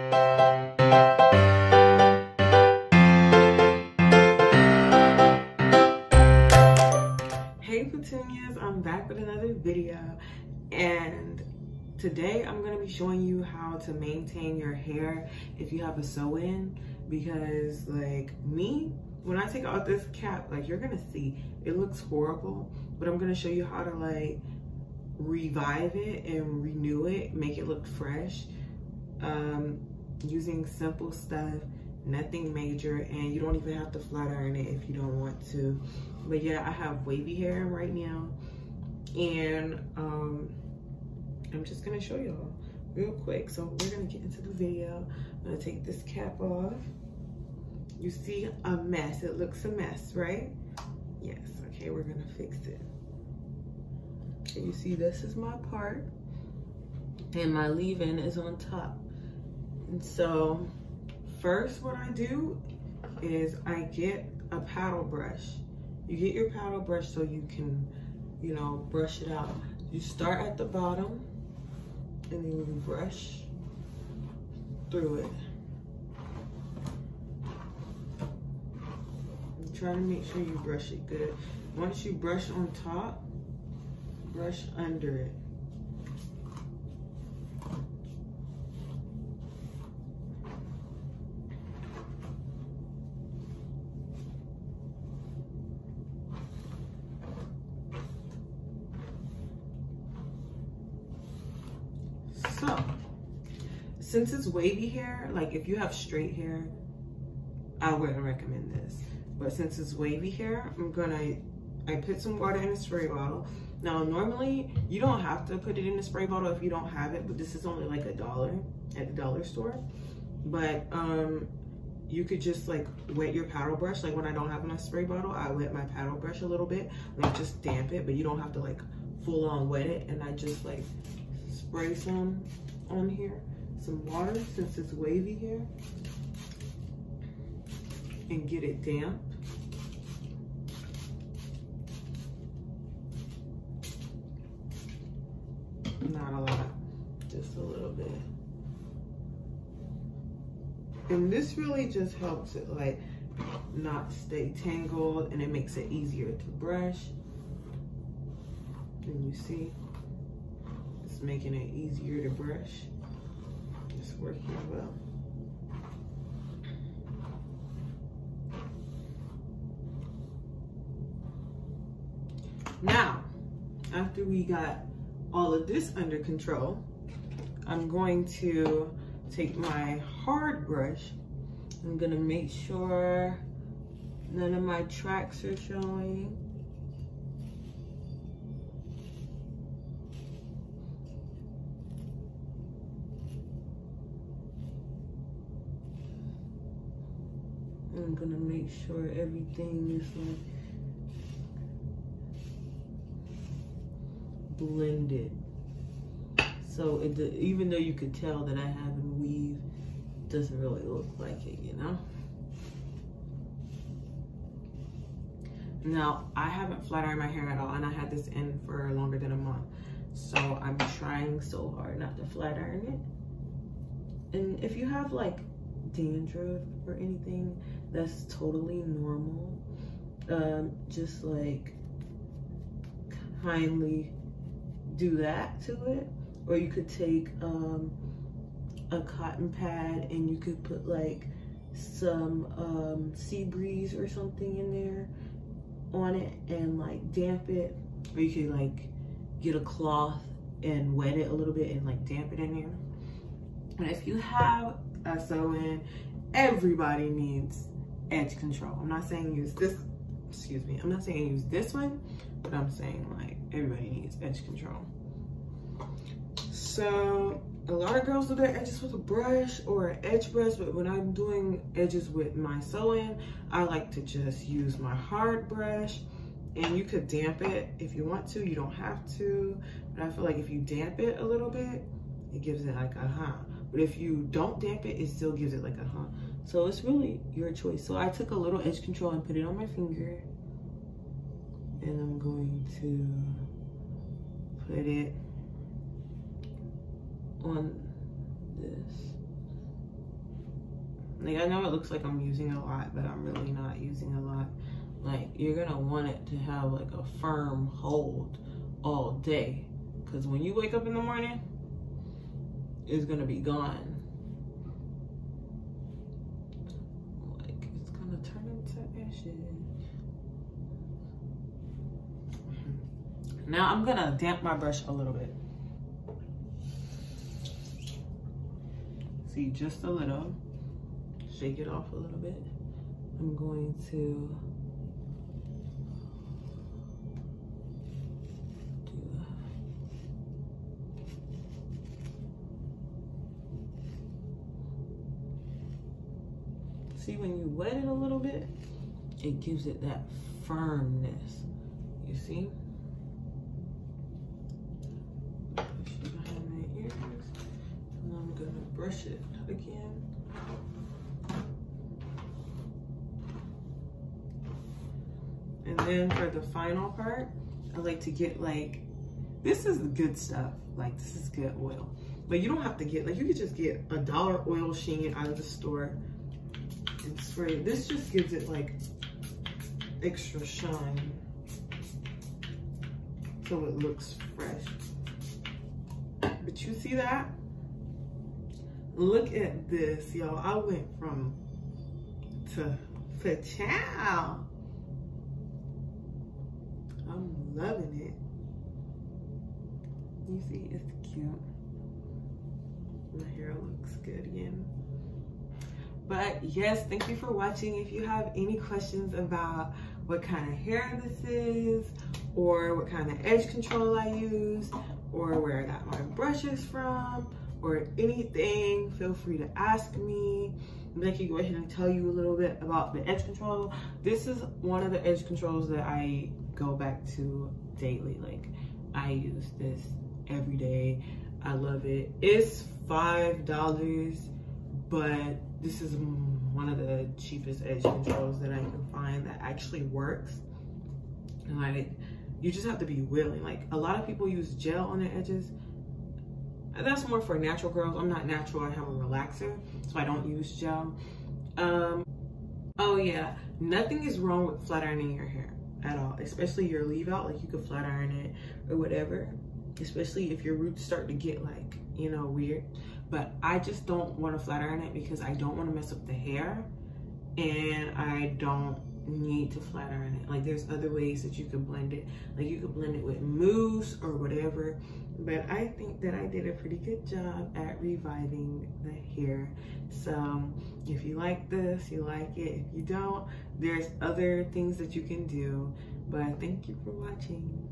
Hey Petunias, I'm back with another video, and today I'm going to be showing you how to maintain your hair if you have a sew-in, because like me, when I take out this cap, like you're going to see, it looks horrible, but I'm going to show you how to like revive it and renew it, make it look fresh, using simple stuff, nothing major, and you don't even have to flat iron it if you don't want to. But yeah, I have wavy hair right now, and I'm just gonna show y'all real quick. So we're gonna get into the video. I'm gonna take this cap off. You see a mess, it looks a mess, right? Yes, okay, we're gonna fix it. Okay, you see this is my part, and my leave-in is on top. And so first what I do is I get a paddle brush. You get your paddle brush so you can, you know, brush it out. You start at the bottom and then you brush through it. And try to make sure you brush it good. Once you brush on top, brush under it. So, since it's wavy hair, like if you have straight hair, I wouldn't recommend this. But since it's wavy hair, I put some water in a spray bottle. Now, normally you don't have to put it in a spray bottle if you don't have it, but this is only like $1 at the dollar store. But you could just like wet your paddle brush. Like when I don't have my spray bottle, I wet my paddle brush a little bit, like just damp it, but you don't have to like full on wet it. And I just like spray some on here, some water since it's wavy hair, and get it damp. Not a lot, just a little bit. And this really just helps it like not stay tangled, and it makes it easier to brush. And you see, it's making it easier to brush. It's working well. Now, after we got all of this under control, I'm going to take my hard brush. I'm gonna make sure none of my tracks are showing. I'm gonna make sure everything is like blended. So even though you could tell that I haven't weave, it doesn't really look like it, you know? Now, I haven't flat ironed my hair at all, and I had this in for longer than a month. So I'm trying so hard not to flat iron it. And if you have like dandruff or anything, that's totally normal. Just like kindly do that to it. Or you could take a cotton pad and you could put like some sea breeze or something in there on it and like damp it. Or you could like get a cloth and wet it a little bit and like damp it in there. And if you have a sew-in, everybody needs edge control. I'm not saying use this, excuse me, I'm not saying use this one, but I'm saying like everybody needs edge control. So a lot of girls do their edges with a brush or an edge brush, but when I'm doing edges with my sew-in, I like to just use my hard brush. And you could damp it if you want to, you don't have to, but I feel like if you damp it a little bit, it gives it like a huh. But if you don't damp it, it still gives it like a huh. So it's really your choice. So I took a little edge control and put it on my finger, and I'm going to put it on this. Like, I know it looks like I'm using a lot, but I'm really not using a lot. Like, you're gonna want it to have like a firm hold all day, because when you wake up in the morning, it's gonna be gone. Like, it's gonna turn into ashes. Now I'm gonna damp my brush a little bit. See, just a little. Shake it off a little bit. I'm going to do see, when you wet it a little bit, it gives it that firmness. You see? Push it behind my ears, and I'm gonna brush it again. And then for the final part, I like to get like, this is good stuff. Like, this is good oil. But you don't have to get, like, you could just get a $1 oil sheen out of the store and spray it. This just gives it like extra shine, so it looks fresh. But you see that? Look at this, y'all. I went from to ciao. I'm loving it. You see, it's cute. My hair looks good again. But yes, thank you for watching. If you have any questions about what kind of hair this is, or what kind of edge control I use, or where I got my brushes from, or anything, feel free to ask me. Let me go ahead and tell you a little bit about the edge control. This is one of the edge controls that I go back to daily. Like, I use this every day. I love it. It's $5, but this is one of the cheapest edge controls that I can find that actually works. And like, you just have to be willing. Like, a lot of people use gel on their edges. That's more for natural girls. I'm not natural. I have a relaxer, so I don't use gel. Oh yeah, nothing is wrong with flat ironing your hair at all, especially your leave out. Like, you could flat iron it or whatever, especially if your roots start to get like, you know, weird. But I just don't want to flat iron it because I don't want to mess up the hair, and I don't need to flat iron it. Like, there's other ways that you could blend it. Like, you could blend it with mousse or whatever. But I think that I did a pretty good job at reviving the hair. So if you like this, you like it. If you don't, there's other things that you can do. But thank you for watching.